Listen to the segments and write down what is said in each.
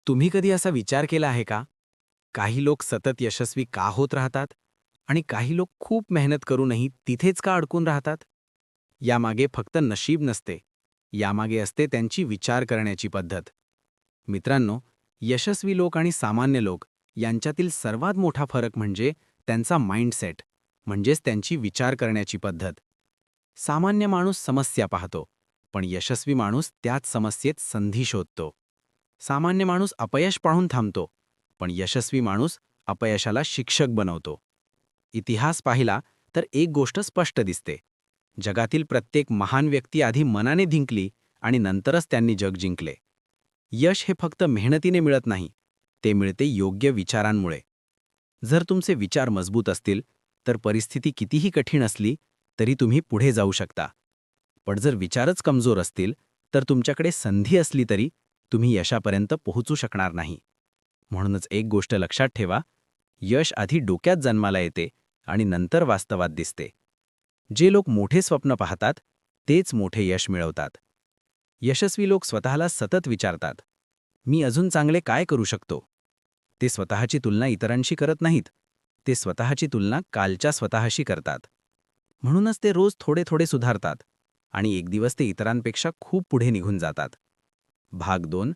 तुम्ही कधी असा विचार केला आहे का? काही लोक सतत यशस्वी का होत राहतात आणि काही लोक खूप मेहनत करूनही तिथेच का अडकून राहतात? यामागे फक्त नशीब नसते. यामागे असते त्यांची विचार करण्याची पद्धत. मित्रांनो, यशस्वी लोक आणि सामान्य लोक यांच्यातील सर्वात मोठा फरक म्हणजे त्यांचा माइंडसेट, म्हणजेच त्यांची विचार करण्याची पद्धत. सामान्य माणूस समस्या पाहतो, पण यशस्वी माणूस त्याच समस्येत संधी शोधतो. सामान्य माणूस अपयश पाहून थांबतो, पण यशस्वी माणूस अपयशाला शिक्षक बनवतो. इतिहास पाहिला तर एक गोष्ट स्पष्ट दिसते. जगातील प्रत्येक महान व्यक्ती आधी मनाने जिंकली आणि नंतरच त्यांनी जग जिंकले. यश हे फक्त मेहनतीने मिळत नाही, ते मिळते योग्य विचारांमुळे. जर तुमचे विचार मजबूत असतील, तर परिस्थिती कितीही कठीण असली तरी तुम्ही पुढे जाऊ शकता. पण जर विचारच कमजोर असतील, तर तुमच्याकडे संधी असली तरी तुम्ही यशापर्यंत पोहोचू शकणार नाही. म्हणूनच एक गोष्ट लक्षात ठेवा, यश आधी डोक्यात जन्माला येते आणि नंतर वास्तवात दिसते. जे लोक मोठे स्वप्न पाहतात, तेच मोठे यश मिळवतात. यशस्वी लोक स्वतःला सतत विचारतात, मी अजून चांगले काय करू शकतो? ते स्वतःची तुलना इतरांशी करत नाहीत, ते स्वतःची तुलना कालच्या स्वतःशी करतात. म्हणूनच ते रोज थोडे थोडे सुधारतात आणि एक दिवस ते इतरांपेक्षा खूप पुढे निघून जातात. भाग 2.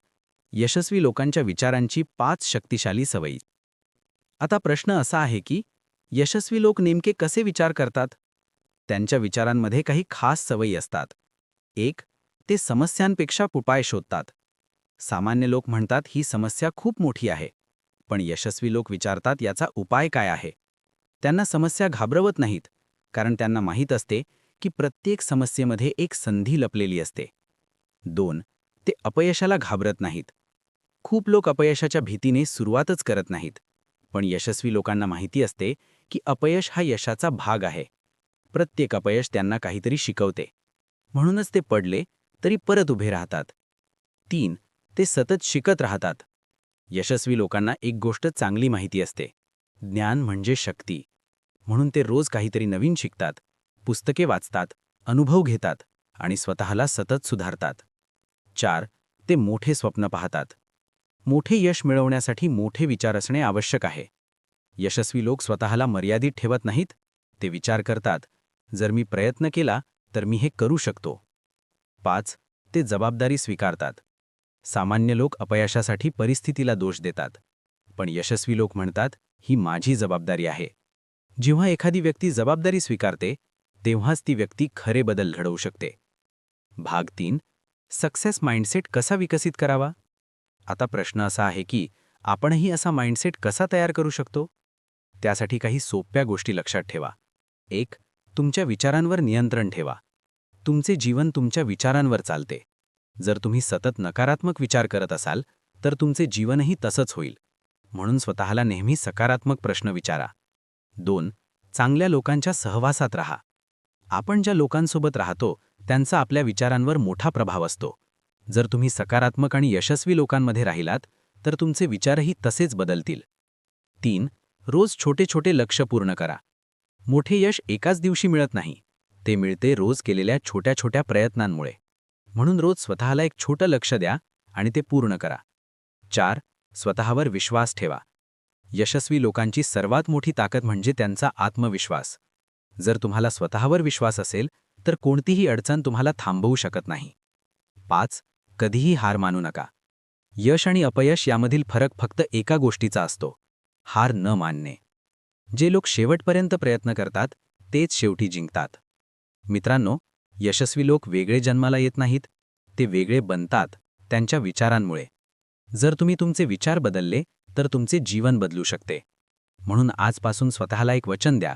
यशस्वी लोकांच्या विचारांची 5 शक्तिशाली सवयी. आता प्रश्न असा आहे की यशस्वी लोक नेमके कसे विचार करतात? त्यांच्या विचारांमध्ये काही खास सवयी असतात. 1. ते समस्यांपेक्षा उपाय शोधतात. सामान्य लोक म्हणतात ही समस्या खूप मोठी आहे, पण यशस्वी लोक विचारतात याचा उपाय काय आहे. त्यांना समस्या घाबरवत नाहीत, कारण त्यांना माहीत असते की प्रत्येक समस्येमध्ये एक संधी लपलेली असते. 2. ते अपयशाला घाबरत नाहीत. खूप लोक अपयशाच्या भीतीने सुरुवातच करत नाहीत, पण यशस्वी लोकांना माहिती असते की अपयश हा यशाचा भाग आहे. प्रत्येक अपयश त्यांना काहीतरी शिकवते. म्हणूनच ते पडले तरी परत उभे राहतात. 3. ते सतत शिकत राहतात. यशस्वी लोकांना एक गोष्ट चांगली माहिती असते, ज्ञान म्हणजे शक्ती. म्हणून ते रोज काहीतरी नवीन शिकतात, पुस्तके वाचतात, अनुभव घेतात आणि स्वतःला सतत सुधारतात. 4. ते मोठे स्वप्न पाहतात. मोठे यश मिळवण्यासाठी मोठे विचार असणे आवश्यक आहे. यशस्वी लोक स्वतःला मर्यादित ठेवत नाहीत, ते विचार करतात, जर मी प्रयत्न केला तर मी हे करू शकतो. 5. ते जबाबदारी स्वीकारतात. सामान्य लोक अपयशासाठी परिस्थितीला दोष देतात, पण यशस्वी लोक म्हणतात, ही माझी जबाबदारी आहे. जेव्हा एखादी व्यक्ती जबाबदारी स्वीकारते, तेव्हाच ती व्यक्ती खरे बदल घडवू शकते. भाग 3. सक्सेस माइंडसेट कसा विकसित करावा? आता प्रश्न असा आहे की आपणही असा माइंडसेट कसा तयार करू शकतो? त्यासाठी काही सोप्या गोष्टी लक्षात ठेवा. 1. तुमच्या विचारांवर नियंत्रण ठेवा. तुमचे जीवन तुमच्या विचारांवर चालते. जर तुम्ही सतत नकारात्मक विचार करत असाल, तर तुमचे जीवनही तसंच होईल. म्हणून स्वतःला नेहमी सकारात्मक प्रश्न विचारा. 2. चांगल्या लोकांच्या सहवासात राहा. आपण ज्या लोकांसोबत राहतो, त्यांचा आपल्या विचारांवर मोठा प्रभाव असतो. जर तुम्ही सकारात्मक आणि यशस्वी लोकांमध्ये राहिलात, तर तुमचे विचारही तसेच बदलतील. 3. रोज छोटे छोटे लक्ष्य पूर्ण करा. मोठे यश एकाच दिवशी मिळत नाही, ते मिळते रोज केलेल्या छोट्या छोट्या प्रयत्नांमुळे. म्हणून रोज स्वतःला एक छोटं लक्ष द्या आणि ते पूर्ण करा. 4. स्वतःवर विश्वास ठेवा. यशस्वी लोकांची सर्वात मोठी ताकद म्हणजे त्यांचा आत्मविश्वास. जर तुम्हाला स्वतःवर विश्वास असेल, तर कोणतीही अडचण तुम्हाला थांबवू शकत नाही. 5. कधीही हार मानू नका. यश आणि अपयश यामधील फरक फक्त एका गोष्टीचा असतो, हार न मानणे. जे लोक शेवटपर्यंत प्रयत्न करतात, तेच शेवटी जिंकतात. मित्रांनो, यशस्वी लोक वेगळे जन्माला येत नाहीत, ते वेगळे बनतात त्यांच्या विचारांमुळे. जर तुम्ही तुमचे विचार बदलले, तर तुमचे जीवन बदलू शकते. म्हणून आजपासून स्वतःला एक वचन द्या,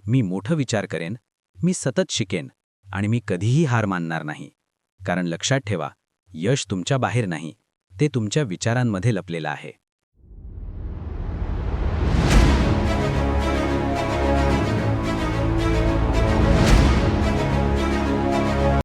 मी मोठं विचार करेन, मी सतत शिकेन आणि मी कधीही हार मानणार नाही. कारण लक्षात ठेवा, यश तुमच्या बाहेर नाही, ते तुमच्या विचारांमध्ये लपलेलं आहे.